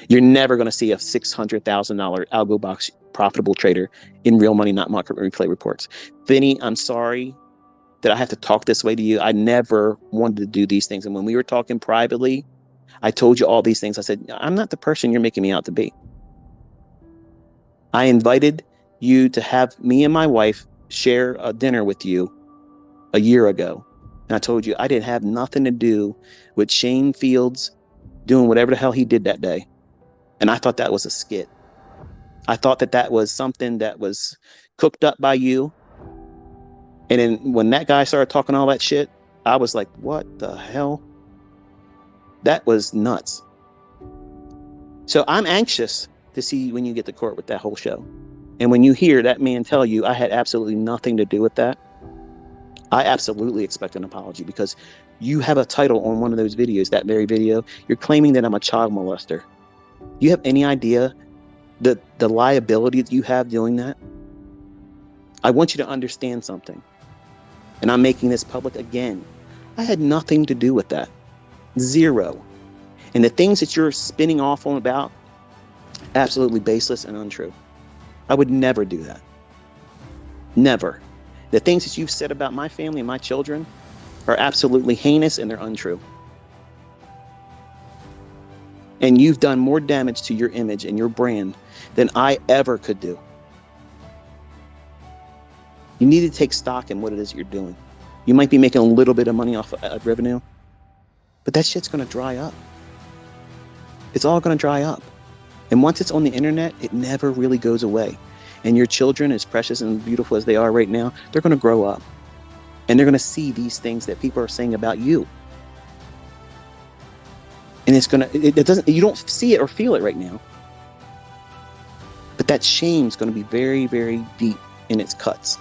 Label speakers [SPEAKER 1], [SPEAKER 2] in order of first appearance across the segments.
[SPEAKER 1] You're never going to see a $600,000 algo box profitable trader in real money, not market replay reports. Vinny, I'm sorry that I have to talk this way to you. I never wanted to do these things. And when we were talking privately, I told you all these things. I said, I'm not the person you're making me out to be. I invited you to have me and my wife share a dinner with you a year ago. And I told you I didn't have nothing to do with Shane Fields doing whatever the hell he did that day. And I thought that was a skit. I thought that that was something that was cooked up by you. And then when that guy started talking all that shit, I was like, what the hell? That was nuts. So I'm anxious to see when you get to court with that whole show. And when you hear that man tell you I had absolutely nothing to do with that, I absolutely expect an apology, because you have a title on one of those videos, that very video. You're claiming that I'm a child molester. Do you have any idea the liability that you have doing that? I want you to understand something. And I'm making this public again. I had nothing to do with that. Zero. And the things that you're spinning off on about, absolutely baseless and untrue. I would never do that. Never. The things that you've said about my family and my children are absolutely heinous, and they're untrue. And you've done more damage to your image and your brand than I ever could do. You need to take stock in what it is you're doing. You might be making a little bit of money off of revenue, but that shit's going to dry up. It's all going to dry up. And once it's on the internet, it never really goes away. And your children, as precious and beautiful as they are right now, they're going to grow up. And they're going to see these things that people are saying about you. And it's going to, it doesn't, you don't see it or feel it right now. But that shame's going to be very, very deep in its cuts.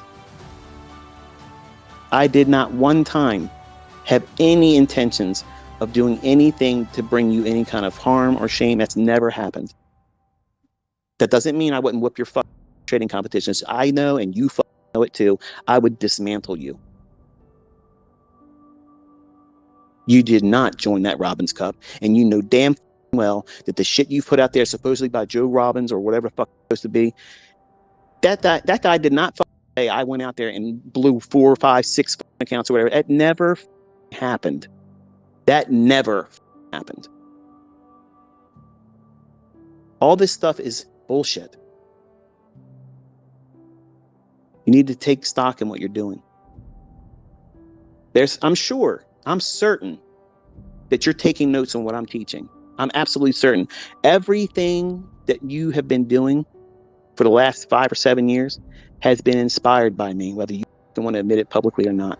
[SPEAKER 1] I did not one time have any intentions of doing anything to bring you any kind of harm or shame. That's never happened. That doesn't mean I wouldn't whoop your fucking trading competitions. I know, and you know it too. I would dismantle you. You did not join that Robbins Cup, and you know damn well that the shit you put out there, supposedly by Joe Robbins or whatever the fuck it's supposed to be, that guy did not say I went out there and blew 4, 5, 6 accounts or whatever. That never happened. That never happened. All this stuff is bullshit. You need to take stock in what you're doing. I'm certain that you're taking notes on what I'm teaching. I'm absolutely certain. Everything that you have been doing for the last 5 or 7 years has been inspired by me, whether you want to admit it publicly or not.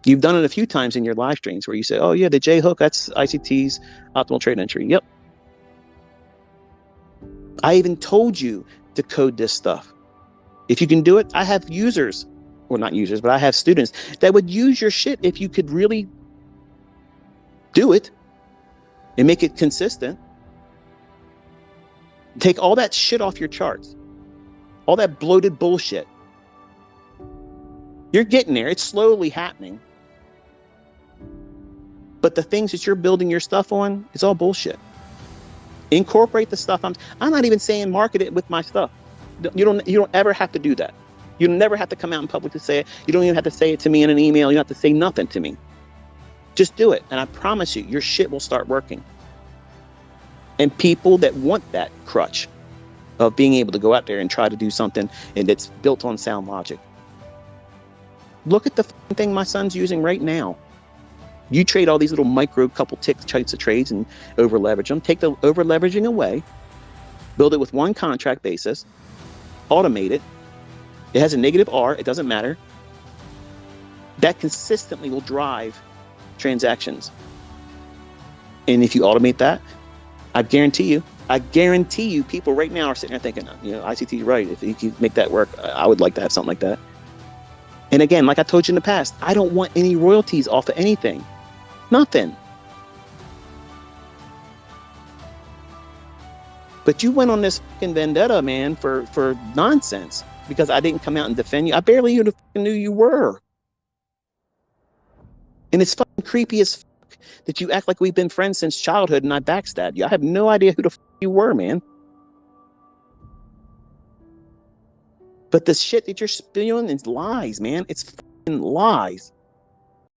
[SPEAKER 1] You've done it a few times in your live streams where you say, oh yeah, the J hook, that's ICT's optimal trade entry. Yep. I even told you to code this stuff. If you can do it, I have users, or not users, but I have students that would use your shit if you could really do it and make it consistent. Take all that shit off your charts. All that bloated bullshit. You're getting there. It's slowly happening. But the things that you're building your stuff on, it's all bullshit. Incorporate the stuff. I'm not even saying market it with my stuff. You don't ever have to do that. You never have to come out in public to say it. You don't even have to say it to me in an email. You don't have to say nothing to me. Just do it. And I promise you, your shit will start working. And people that want that crutch of being able to go out there and try to do something and that's built on sound logic. Look at the thing my son's using right now. You trade all these little micro couple types of trades and over leverage them. Take the over leveraging away, build it with one contract basis, automate it. It has a negative R, it doesn't matter. That consistently will drive transactions. And if you automate that, I guarantee you people right now are sitting there thinking, ICT's right. If you can make that work, I would like to have something like that. And again, like I told you in the past, I don't want any royalties off of anything. Nothing. But you went on this fucking vendetta, man, for nonsense because I didn't come out and defend you. I barely even knew you were. And it's fucking creepy as fuck that you act like we've been friends since childhood and I backstabbed you. I have no idea who the you were, man. But the shit that you're spewing is lies, man. It's fucking lies.